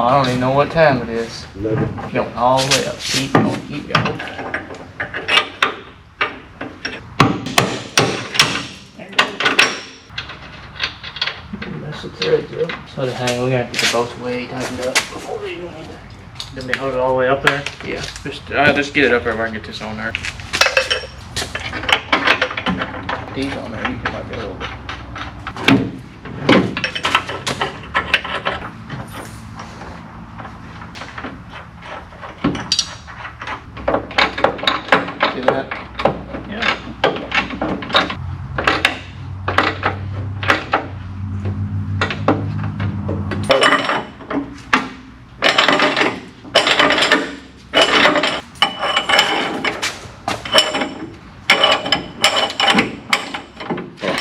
I don't even know what time it is. 11. Going all the way up. Keep going, keep going. Mess the threads up. So the hang, we're gonna have to get the bolts way tightened up before we do anything. Then we hold it all the way up there? Yeah, just get it up there if I can get this on there. These on there, you can might be a little bit. See that? Yeah.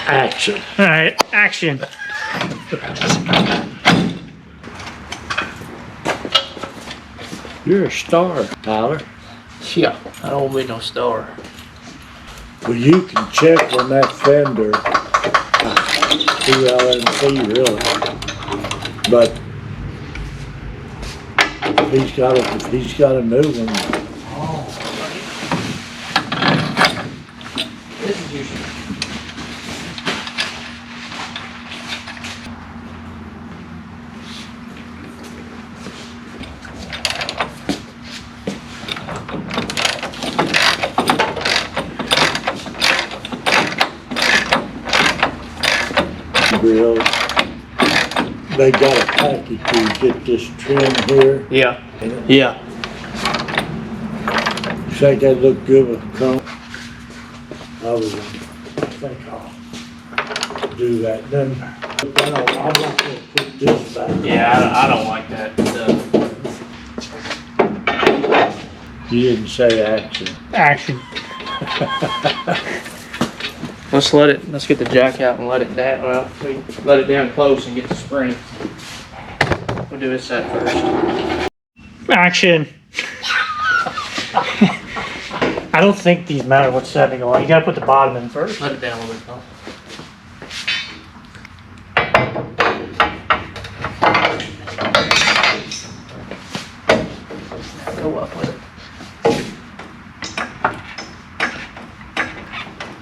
Action. All right, action. You're a star, Tyler. Yeah, I don't want to be no star. Well, you can check on that fender. QLMC, really. But if he's got a new one, Oh, this is usually. grill. They got a package to get this trim here. Yeah. Yeah. You think that look good with chrome? I think I'll do that. Then I'm not gonna put this back. Yeah, I don't like that stuff. You didn't say action. Action. Let's get the jack out and let it down. Well, we let it down close and get the spring. We'll do this set first. Action. I don't think these matter what setting you want. You gotta put the bottom in first. Let it down a little bit though. Go up with it.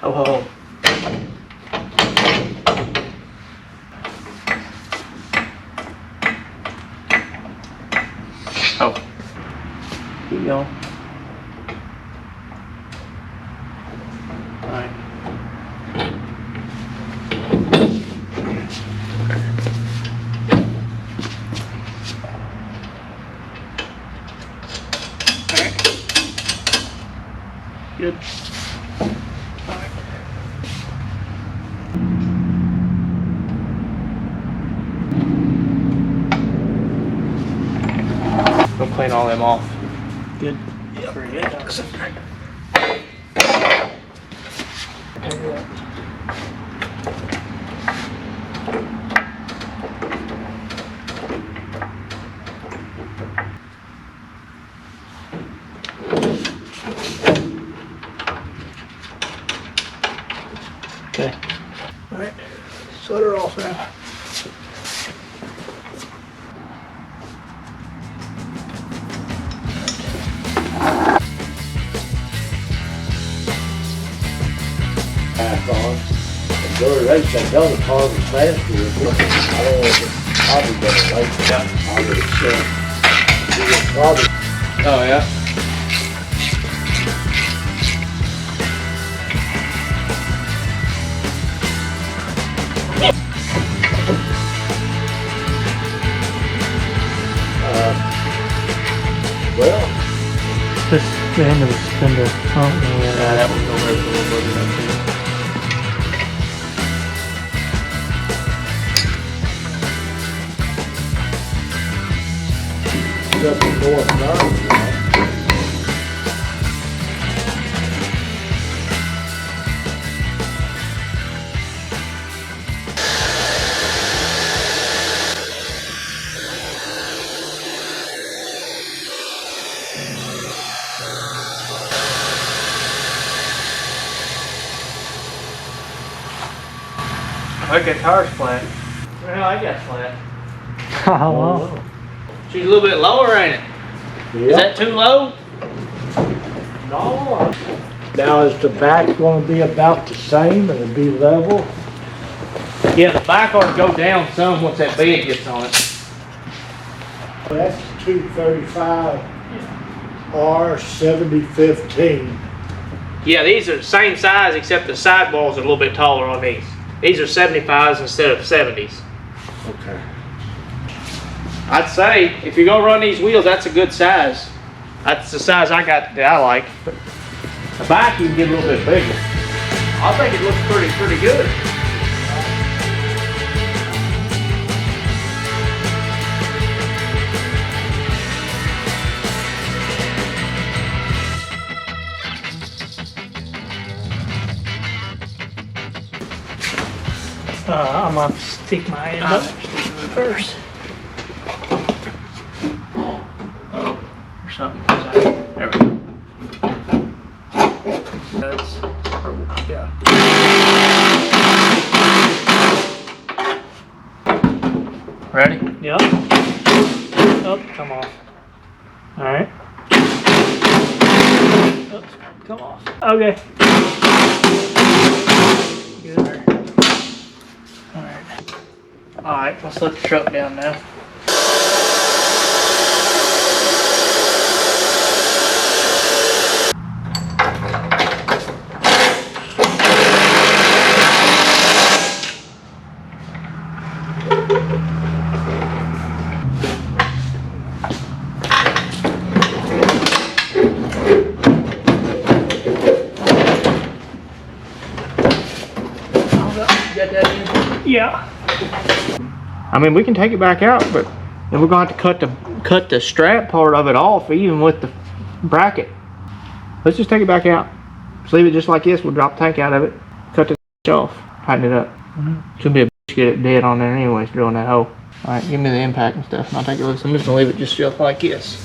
Oh, ho, ho. Oh. Keep going. Alright. Good. Alright. We'll clean all them off. Good. Yep. Pretty good. Okay. Alright. Set her off now. Back on. And go to race, I tell the car was faster. I don't know if it's probably better race. Yeah. I would have said. Probably. Oh yeah? Well, This the end of the spindle. Oh, Yeah, yeah. that one's over there a little further than that. just north now. I like that car's flat. Well, I got flat. How long? She's a little bit lower, ain't it? Is that too low? No. Now is the back gonna be about the same and it'll be level? Yeah, the back ought to go down some once that bed gets on it. That's 235 R7015. Yeah, these are the same size except the sidewalls are a little bit taller on these. These are 75s instead of 70s. Okay. I'd say if you're gonna run these wheels, that's a good size. That's the size I got that I like. But the back you can get a little bit bigger. I think it looks pretty good. I'm gonna stick my hand up first. Or something. There we go. That's, yeah. Ready? Yep. Oh, come off. All right. Oops, come off. Okay. Good. All right, let's let the truck down now. You got that in? Yeah. I mean, we can take it back out, but then we're going to have to cut the strap part of it off, even with the bracket. Let's just take it back out. Just leave it just like this. We'll drop the tank out of it, cut the off, tighten it up. Should be a bitch to get it dead on there anyways, drilling that hole. All right, give me the impact and stuff, and I'll take it loose. I'm just gonna leave it just like this.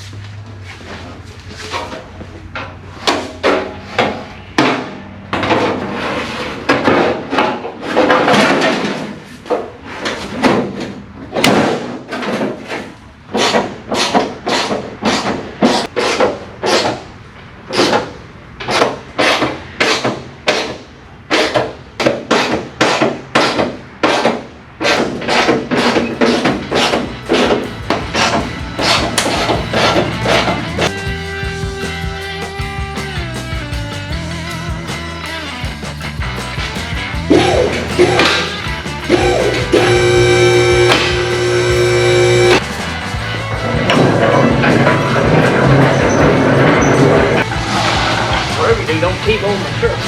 Whatever you do, don't keep on the truck.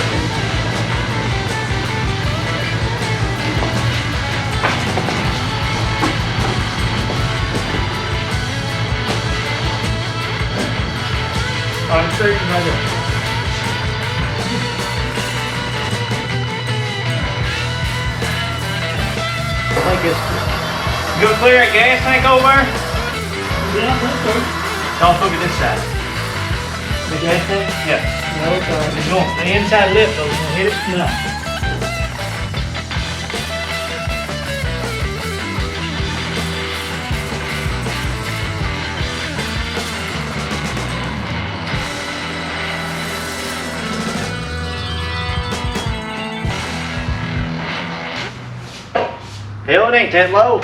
I'm straight right there. Like this. You gonna clear that gas tank over? Yeah, that's good. Don't look at this side. The gas tank? Yeah. No, it's all right. It's going, the inside lip though, you gonna hit it? No. Hell, it ain't that low.